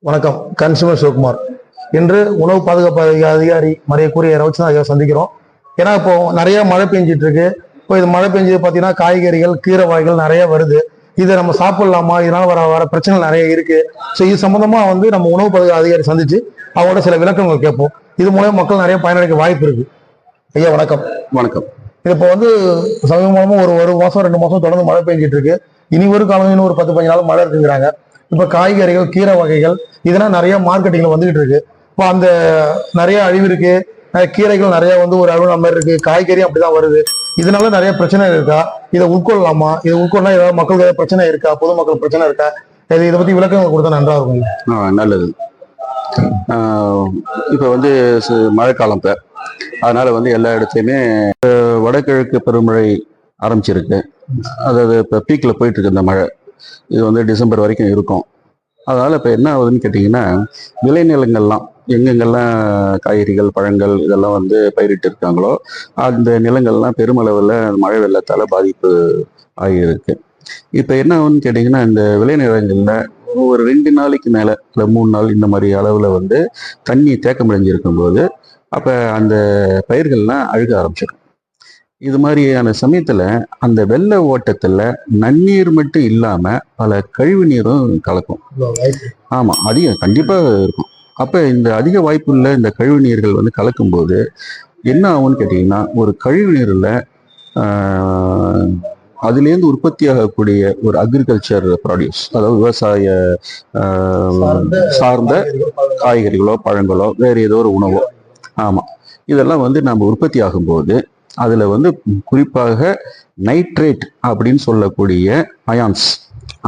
வணக்கம். கன்சியூமர் சிவகுமார். இன்று உணவு பாதுகாப்பு அதிகாரி மரியாதைக்குரிய ரவிச்சந்திரன் ஐயா சந்திக்கிறோம். ஏன்னா இப்போ நிறைய மழை பெஞ்சிட்டு இருக்கு. இப்போ இது மழை பெஞ்சது பார்த்தீங்கன்னா காய்கறிகள் கீரை வகைகள் நிறைய வருது. இதை நம்ம சாப்பிடலாமா, இதனால வர பிரச்சனைகள் நிறைய இருக்கு. ஸோ இது சம்பந்தமா நம்ம உணவு பாதுகாப்பு அதிகாரி சந்திச்சு அவங்களோட சில விளக்கங்கள் கேட்போம். இது மூலம் மக்கள் நிறைய பயனடைக்க வாய்ப்பு இருக்கு. ஐயா வணக்கம். வணக்கம். இப்போ சமீபமா ஒரு மாசம் 2 மாசம் தொடர்ந்து மழை பெஞ்சிட்டு இருக்கு. இனி ஒரு காலம் இன்னும் ஒரு 10-15 நாள் மழை இருக்குங்கிறாங்க. இப்ப காய்கறிகள் கீரை வகைகள் இதெல்லாம் நிறைய மார்க்கெட்டிங்ல வந்துகிட்டு இருக்கு. இப்போ அந்த நிறைய அழிவு இருக்கு. கீரைகள் நிறைய ஒரு அழிவு மாதிரி இருக்கு. காய்கறி அப்படிதான் வருது. இதனால நிறைய பிரச்சனை இருக்கா? இதை உட்கொள்ளலாமா? இதை உட்கொள்ளா ஏதாவது மக்களுக்கு ஏதாவது பிரச்சனை இருக்கா? பொதுமக்கள் பிரச்சனை இருக்கா? இதை பத்தி விளக்கங்கள் கொடுத்தா நன்றா இருக்கும். நல்லது. இப்ப மழைக்காலம் அதனால எல்லா இடத்துலையுமே வடகிழக்கு பருவமழை ஆரம்பிச்சிருக்கு. அதாவது இப்போ பீக்கில் போயிட்டு இருக்கு இந்த மழை. இது டிசம்பர் வரைக்கும் இருக்கும். அதனால இப்போ என்ன ஆகுதுன்னு கேட்டிங்கன்னா, விளைநிலங்கள்லாம் எங்கெங்கெல்லாம் காய்கறிகள் பழங்கள் இதெல்லாம் பயிரிட்டு இருக்காங்களோ அந்த நிலங்கள்லாம் பெருமளவில் மழை வெள்ளத்தால் பாதிப்பு ஆகியிருக்கு. இப்போ என்ன ஆகுதுன்னு கேட்டிங்கன்னா, இந்த விளைநிலங்களில் ஒரு 2 நாளைக்கு மேலே இல்லை 3 நாள் இந்த மாதிரி அளவில் தண்ணி தேக்கமடைஞ்சிருக்கும் போது அப்போ அந்த பயிர்கள்லாம் அழுக ஆரம்பிச்சிடும். இது மாதிரியான சமயத்தில் அந்த வெள்ள ஓட்டத்தில் நன்னீர் மட்டும் இல்லாமல் பல கழிவு நீரும் கலக்கும். ஆமாம், அதிகம் கண்டிப்பாக இருக்கும். அப்போ இந்த அதிக வாய்ப்புள்ள இந்த கழிவு நீர்கள் கலக்கும்போது என்ன ஆகும்னு கேட்டிங்கன்னா, ஒரு கழிவு நீரில் அதுலேருந்து உற்பத்தி ஆகக்கூடிய ஒரு அக்ரிகல்ச்சர் ப்ராடியூஸ், அதாவது விவசாய சார்ந்த காய்கறிகளோ பழங்களோ வேறு ஏதோ ஒரு உணவோ, ஆமாம், இதெல்லாம் நம்ம உற்பத்தி ஆகும்போது அதில் குறிப்பாக நைட்ரேட் அப்படின்னு சொல்லக்கூடிய அயான்ஸ்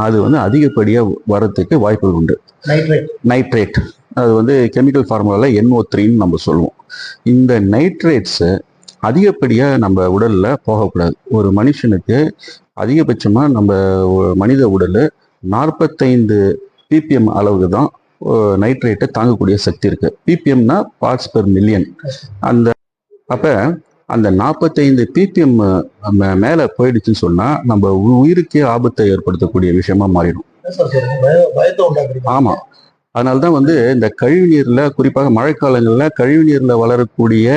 அது அதிகப்படியாக வரத்துக்கு வாய்ப்புகள் உண்டு. நைட்ரேட் அது கெமிக்கல் ஃபார்முலாவில் NO3ன்னு நம்ம சொல்லுவோம். இந்த நைட்ரேட்ஸு அதிகப்படியாக நம்ம உடலில் போகக்கூடாது. ஒரு மனுஷனுக்கு அதிகபட்சமாக நம்ம மனித உடல் 45 ppm அளவுக்கு தான் நைட்ரேட்டை தாங்கக்கூடிய சக்தி இருக்கு. ppmனா பார்ட்ஸ் பெர் மில்லியன். அப்போ அந்த 45 ppm மேலே போயிடுச்சுன்னு சொன்னால் நம்ம உயிருக்கே ஆபத்தை ஏற்படுத்தக்கூடிய விஷயமா மாறிடும். ஆமாம், அதனால தான் இந்த கழிவு நீரில், குறிப்பாக மழைக்காலங்களில் கழிவு நீரில் வளரக்கூடிய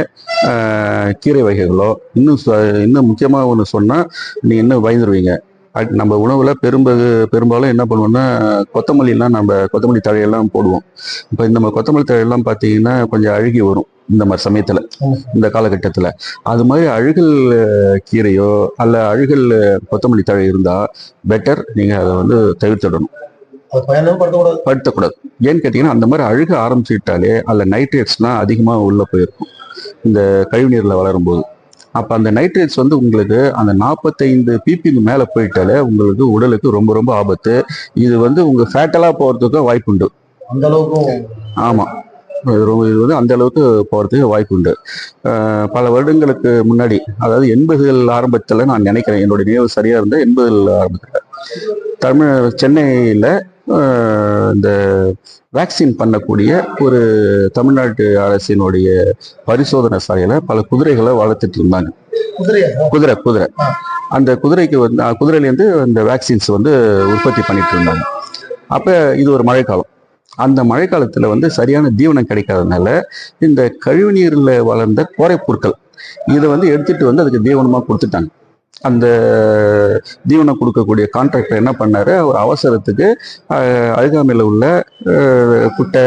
கீரை வகைகளோ, இன்னும் முக்கியமாக ஒன்று சொன்னால் நீங்கள் இன்னும் பயந்துருவீங்க. நம்ம உணவில் பெரும்பாலும் என்ன பண்ணுவோம்னா, கொத்தமல்லி தழையெல்லாம் போடுவோம். இப்போ இந்த கொத்தமல்லி தழையெல்லாம் பார்த்தீங்கன்னா கொஞ்சம் அழுகி வரும் இந்த மாதிரி சமயத்தில், இந்த காலகட்டத்தில். அது மாதிரி அழுகல் கீரையோ அல்ல அழுகல் கொத்தமல்லி தழை இருந்தால் பெட்டர், நீங்கள் அதை தவிர்த்திடணும், படுத்தக்கூடாது. ஏன்னு கேட்டிங்கன்னா, அந்த மாதிரி அழுக ஆரம்பிச்சுட்டாலே அதில் நைட்ரேட்ஸ்லாம் அதிகமாக உள்ளே போயிருக்கும் இந்த கழிவுநீரில் வளரும்போது. அப்போ அந்த நைட்ரேட்ஸ் உங்களுக்கு அந்த 45 ppm மேலே போயிட்டாலே உங்களுக்கு உடலுக்கு ரொம்ப ரொம்ப ஆபத்து. இது உங்கள் ஃபேட்டலாக போகிறதுக்கும் வாய்ப்பு உண்டு. அந்த அளவுக்கு? ஆமாம், இது அந்த அளவுக்கு போகிறதுக்கு வாய்ப்பு உண்டு. பல வருடங்களுக்கு முன்னாடி, அதாவது 80கள் ஆரம்பத்தில் நான் நினைக்கிறேன், என்னுடைய நினைவு சரியாக இருந்த 80கள் ஆரம்பத்தில் சென்னையில் இந்த வேக்சின் பண்ணக்கூடிய ஒரு தமிழ்நாட்டு அரசினுடைய பரிசோதனை சாலையில் பல குதிரைகளை வளர்த்துட்டு இருந்தாங்க. குதிரை அந்த குதிரைக்கு குதிரையிலேருந்து இந்த வேக்சின்ஸ் உற்பத்தி பண்ணிட்டு இருந்தாங்க. அப்போ இது ஒரு மழைக்காலம். அந்த மழைக்காலத்தில் சரியான தீவனம் கிடைக்காதனால இந்த கழிவு நீரில் வளர்ந்த கோரைப்புற்கள் இதை எடுத்துட்டு அதுக்கு தீவனமாக கொடுத்துட்டாங்க. அந்த தீவனம் கொடுக்கக்கூடிய கான்ட்ராக்டர் என்ன பண்ணாரு, அவர் அவசரத்துக்கு அருகாமையில் உள்ள குட்டை,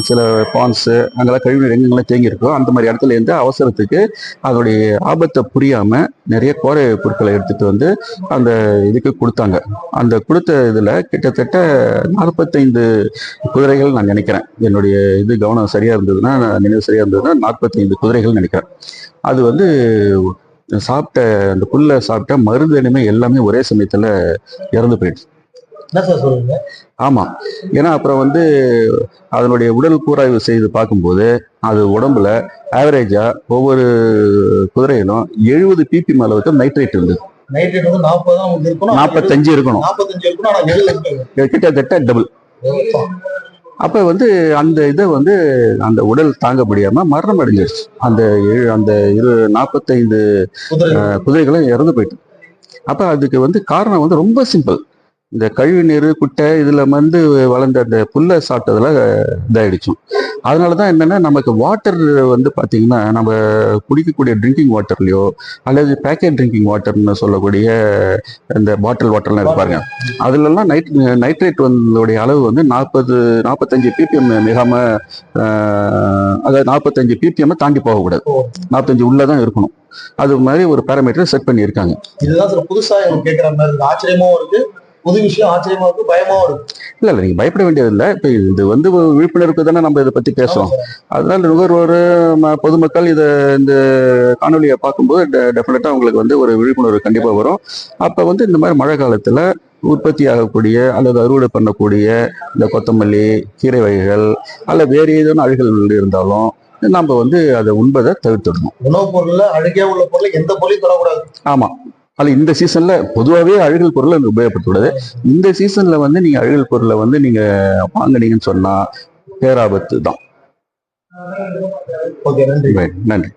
சில பான்ஸு, அங்கெல்லாம் கழிவுநீர் எங்கெங்கெல்லாம் தேங்கியிருக்கோ அந்த மாதிரி இடத்துல இருந்து அவசரத்துக்கு அதோடைய ஆபத்தை புரியாமல் நிறைய கோரை பொருட்களை எடுத்துகிட்டு அந்த இதுக்கு கொடுத்தாங்க. அந்த கொடுத்த இதில் கிட்டத்தட்ட 45 குதிரைகள் நான் நினைக்கிறேன், என்னுடைய கவனம் சரியாக இருந்ததுன்னா, நினைவு சரியாக இருந்ததுன்னா 45 குதிரைகள் நினைக்கிறேன். அது சாப்பிட்ட அந்த புல்லை சாப்பிட்ட மருந்தெனிமே எல்லாமே ஒரே சமயத்தில் இறந்து போயிடுச்சு. ஆமாம், ஏன்னா அப்புறம் அதனுடைய உடல் கூராய்வு செய்து பார்க்கும்போது அது உடம்புல ஆவரேஜா ஒவ்வொரு குதிரையிலும் 70 ppm அளவுக்கு நைட்ரேட் இருந்தது. 45 இருக்கணும், கிட்டத்தட்ட டபுள். அப்போ அந்த இதை அந்த உடல் தாங்க முடியாமல் மரணம் அடைஞ்சிருச்சு. அந்த 45 குதிரைகளும் இறந்து போயிட்டு. அப்போ அதுக்கு காரணம் ரொம்ப சிம்பிள். இந்த கழிவு நீர் குட்டை இதுல வந்து வளர்ந்த அந்த புல்லை சாப்பிட்டதுல இதாயிடுச்சோம். அதனாலதான் என்னன்னா நமக்கு வாட்டர் வந்து பாத்தீங்கன்னா நம்ம குடிக்கக்கூடிய ட்ரிங்கிங் வாட்டர்லயோ அல்லது பேக்கெட் ட்ரிங்கிங் வாட்டர்னு சொல்லக்கூடிய இந்த பாட்டில் வாட்டர்லாம் இருப்பாருங்க, அதுலலாம் நைட்ரேட் வந்து அளவு வந்து 45 ppm மிகாம அதாவது 45 ppm தாண்டி போகக்கூடாது, 45 உள்ளதான் இருக்கணும். அது மாதிரி ஒரு பேராமீட்டர் செட் பண்ணியிருக்காங்க. இதுதான் சார் புதுசா எனக்கு கேட்கிற மாதிரி இருக்கு, ஆச்சரியமாவும் இருக்கு, புது விஷயம் ஆச்சரியமா இருக்கு, பயமாவும் இருக்கு. இல்ல நீங்க பயப்பட வேண்டியது இல்லை. இப்ப இது வந்து விழிப்புணர்வுக்கு தானே நம்ம இதை பத்தி பேசுறோம். அதனால நுகர்வோர் பொதுமக்கள் இந்த காணொலியை பார்க்கும்போது டெஃபினட்டா உங்களுக்கு வந்து ஒரு விழிப்புணர்வு கண்டிப்பா வரும். அப்ப வந்து இந்த மாதிரி மழை காலத்துல உற்பத்தி ஆகக்கூடிய அல்லது அறுவடை பண்ணக்கூடிய இந்த கொத்தமல்லி கீரை வகைகள் அல்ல வேறு ஏதேனும் அழுகல் இருந்தாலும் நம்ம வந்து அதை உண்பதை தவிர்த்துடணும். உணவுப் பொருள்ல அழுகே உள்ள பொருள் எந்த பொருளையும் தொடக்கூடாது. ஆமா, அது இந்த சீசன்ல பொதுவாகவே அழுகல் பொருளை உபயோகப்படுத்தக்கூடாது. இந்த சீசன்ல வந்து நீங்க அழுகல் பொருளை வந்து நீங்க வாங்கினீங்கன்னு சொன்னா பேராபத்து தான். ஓகே, நன்றி. நன்றி.